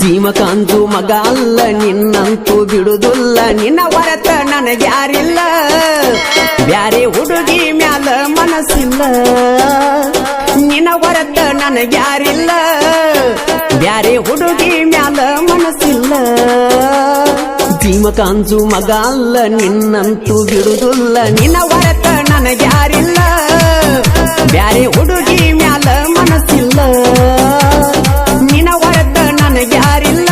ಜೀವ ಕಾಂತು ಮಗ ಅಲ್ಲ ನಿನ್ನಂತೂ ಬಿಡುದಿಲ್ಲ ನಿನ್ನ ಹೊರತ ನನಗ್ಯಾರಿಲ್ಲ ಬ್ಯಾರೆ ಹುಡುಗಿ ಮ್ಯಾಲ ಮನಸ್ಸಿಲ್ಲ ನಿನ್ನ ಹೊರತ ನನಗ್ಯಾರಿಲ್ಲ ಬ್ಯಾರೆ ಹುಡುಗಿ ಮ್ಯಾಲ ಮನಸ್ಸಿಲ್ಲ ಜೀವ ಕಾಂತು ಮಗ ಅಲ್ಲ ನಿನ್ನಂತೂ ಬಿಡುದಿಲ್ಲ ನಿನ್ನ ಹೊರತ ನನಗ್ಯಾರಿಲ್ಲ ಬ್ಯಾರೆ ಹುಡುಗಿ ಮ್ಯಾಲ ಮನಸ್ಸಿಲ್ಲ ನಿನ್ನ ಹೊರತ ನನಗ್ಯಾರಿಲ್ಲ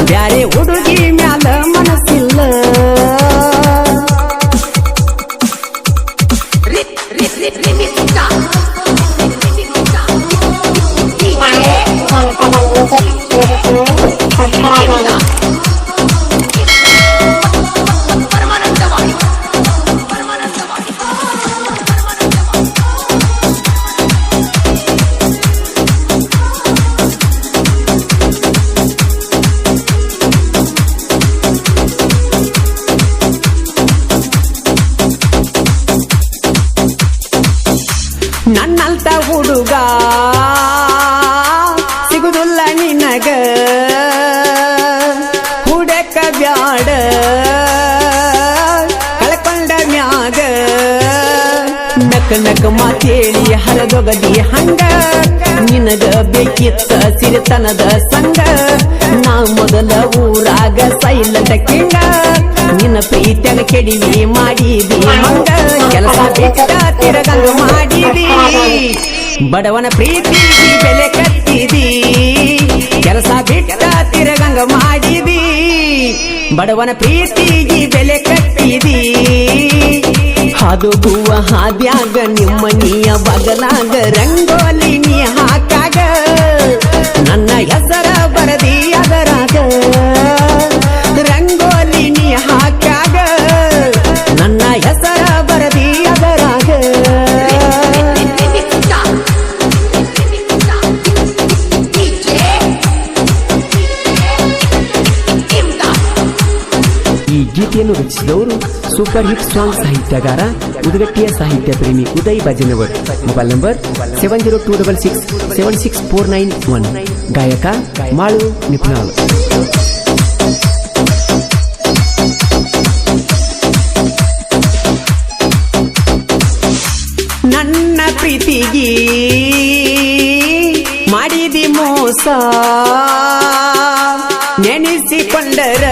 ಬ್ಯಾರೆ ಹುಡುಗಿ ಮ್ಯಾಲ ಮನಸ್ಸಿಲ್ಲ ನನ್ನಂತ ಹುಡುಗ ಸಿಗುದಿಲ್ಲ ನಿನಗ ಹುಡಕ ಬ್ಯಾಡ ಕಳ್ಕೊಂಡ ಮ್ಯಾಗ ನಕ ನಕ ಮಾತೇಳಿ ಹರದೊಗದಿ ಹಂಗ ನಿನಗ ಬೇಕಿತ್ತ ಸಿರಿತನದ ಸಂಗ ನಾ ಮೊದಲ ಊರಾಗ ಸೈಲದ ಕಿಂಗ ನಿನ್ನ ಪ್ರೀತಿಯಾಗ ಕೆಡಿವಿ ಮಾಡಿದಿ ಮಂಗ ಕೆಲಸ ಬಿಟ್ಟ ತಿರಗಂಗ ಮಾಡಿದಿ ಬಡವನ ಪ್ರೀತಿ ಬೆಲೆ ಕಟ್ಟಿದಿ ಕೆಲಸ ಬಿಟ್ಟ ತಿರಗಂಗ ಮಾಡಿದಿ ಬಡವನ ಪ್ರೀತಿಗೆ ಬೆಲೆ ಕಟ್ಟಿದಿ ಹಾದುಗುವ ಹಾದ್ಯಾಗ ನಿಮ್ಮನಿಯ ಬಗಲಾಗ ರಂಗೋಲಿ ನೀ ಹಾಕಾಗ ನನ್ನ ಹೆಸರ ಬರದಿ ಅದರಾಗ ರಂಗೋಲಿ ನೀ ಹಾಕಾಗ ನನ್ನ ಹೆಸರ ಬರದಿ ಅದರಾಗ ಈ ಗೀತೆಯನ್ನು ರಚಿಸಿದವರು ಸೂಪರ್ ಹಿಟ್ ಸಾಂಗ್ ಸಾಹಿತ್ಯಗಾರ ಉದಗಟ್ಟಿಯ ಸಾಹಿತ್ಯ ಪ್ರೇಮಿ ಉದಯ್ ಭಜನವರ್ ಮೊಬೈಲ್ ನಂಬರ್ 7026676491 ಗಾಯಕ ಮಾಳು ನಿಪುಣಾಳ್ ನನ್ನ ಪ್ರೀತಿಗೆ ಮಾಡಿದಿ ಮೋಸ ನೆನೆಸಿಕೊಂಡರ